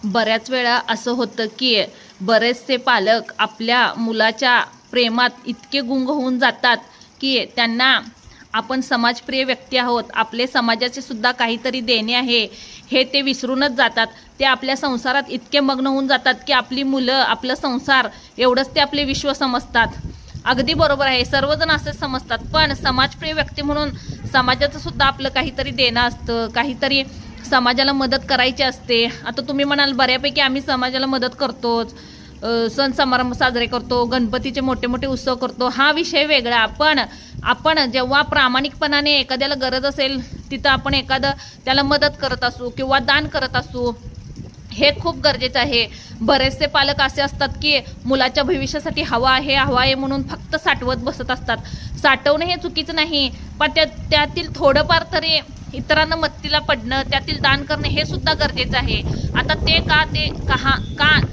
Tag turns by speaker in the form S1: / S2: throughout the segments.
S1: बऱ्याच वेळा असं होतं की बरेचसे पालक आपल्या मुलाच्या प्रेमात इतके गुंग होऊन जातात की त्यांना आपण समाजप्रिय व्यक्ती आहोत, आपले समाजाचे सुद्धा काहीतरी देणे आहे हे ते विसरूनच जातात। ते आपल्या संसारात इतके मग्न होऊन जातात की आपली मुलं, आपला संसार एवढंच ते आपले विश्व समजतात। अगदी बरोबर आहे, सर्वजण असेच समजतात, पण समाजप्रिय व्यक्ती म्हणून समाजाचं सुद्धा आपलं काहीतरी देणं असतं, काहीतरी समाजाला मदत करायची असते। आता तुम्ही म्हणाल बऱ्यापैकी आम्ही समाजाला मदत करतोच, सण समारंभ साजरे करतो, गणपतीचे मोठे मोठे उत्सव करतो, हा विषय वेगळा। पण आपण जेव्हा प्रामाणिकपणाने एखाद्याला गरज असेल तिथं आपण एखादं त्याला मदत करत असू किंवा दान करत असू, हे खूप गरजेचं आहे। बरेचसे पालक असे असतात की मुलाच्या भविष्यासाठी हवा आहे म्हणून फक्त साठवत बसत असतात। साठवणं हे चुकीचं नाही, पण त्यातील थोडंफार तरी इतरांना मदतीला पडणं, त्यातील दान करणे हे सुद्धा गरजेचं आहे। आता ते का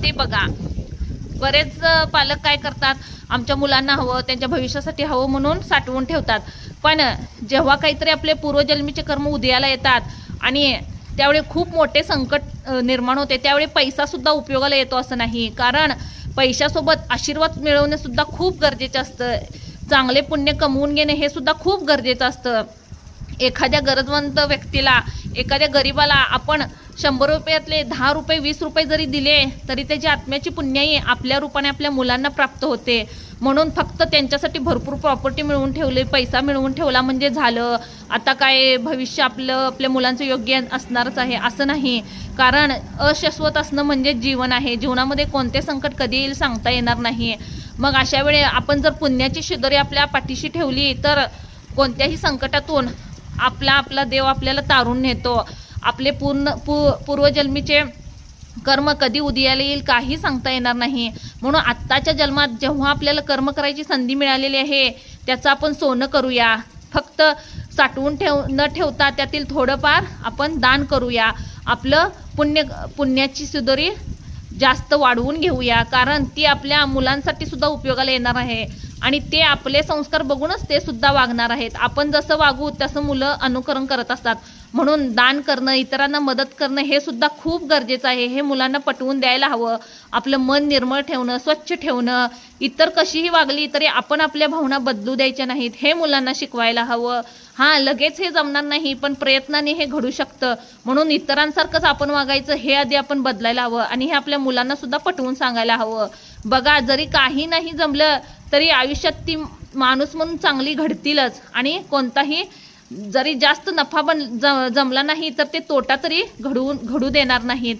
S1: ते बघा, बरेच पालक काय करतात, आमच्या मुलांना हवं, त्यांच्या भविष्यासाठी हवं म्हणून साठवून ठेवतात। पण जेव्हा काहीतरी आपले पूर्वजन्मीचे कर्म उदयाला येतात आणि त्यावेळी खूप मोठे संकट निर्माण होते, त्यावेळी पैसा सुद्धा उपयोगाला येतो असं नाही, कारण पैशासोबत आशीर्वाद मिळवणे सुद्धा खूप गरजेचं असतं। चांगले पुण्य कमवून घेणे हे सुद्धा खूप गरजेचं असतं। एखाद्या गरजवंत व्यक्तीला, एखाद्या गरीबाला आपण 100 रुपयातले 10 रुपये 20 रुपये जरी दिले तरी त्याची आत्म्याची पुण्याई आपल्या रूपाने आपल्या मुलांना प्राप्त होते। म्हणून फक्त त्यांच्यासाठी भरपूर प्रॉपर्टी मिळवून ठेवली, पैसा मिळवून ठेवला म्हणजे झालं, आता काय भविष्य आपल्या मुलांचं योग्य असणारच आहे असं नाही, कारण अशाश्वत असणं म्हणजे जीवन आहे। जीवनामध्ये कोणते संकट कधी येईल सांगता येणार नाही। मग अशा वेळी आपण जर पुण्याची शिदोरी आपल्या पाठीशी ठेवली तर कोणत्याही संकटातून आपला देव आपल्याला तारून नेतो। आपले पूर्वजन्मीचे कर्म कधी उदयाला येईल काही सांगता येणार नाही। म्हणून आत्ताच्या जन्मात जेव्हा आपल्याला कर्म करायची संधी मिळालेली आहे त्याचं आपण सोनं करूया। फक्त साठवून न ठेवता त्यातील थोडंफार आपण दान करूया, आपलं पुण्याची शिदोरी जास्त वाढवून घेऊया, कारण ती आपल्या मुलांसाठी सुद्धा उपयोगाला येणार आहे आणि ते आपले संस्कार बघूनच ते सुद्धा वागणार आहेत। आपण जसं वागू तसं मुलं अनुकरण करत असतात। म्हणून दान करणं, इतरांना मदत करणं हे सुद्धा खूप गरजेचं आहे, हे मुलांना पटवून द्यायला हवं। आपलं मन निर्मळ ठेवणं, स्वच्छ ठेवणं, इतर कशीही वागली तरी आपण आपल्या भावना बदलू द्यायच्या नाहीत हे मुलांना शिकवायला हवं। हां, लगेच हे जमणार नाही, पण प्रयत्नाने हे घडू शकतं। म्हणून इतरांसारखंच आपण वागायचं हे आधी आपण बदलायला हवं आणि हे आपल्या मुलांना सुद्धा पटवून सांगायला हवं। बघा, जरी काही नाही जमलं तरी आयुष्यात ती माणूस म्हणून चांगली घडतीलच आणि कोणताही जरी जास्त नफा जमला नाही तर ते तोटा तरी घडू देणार नाहीत।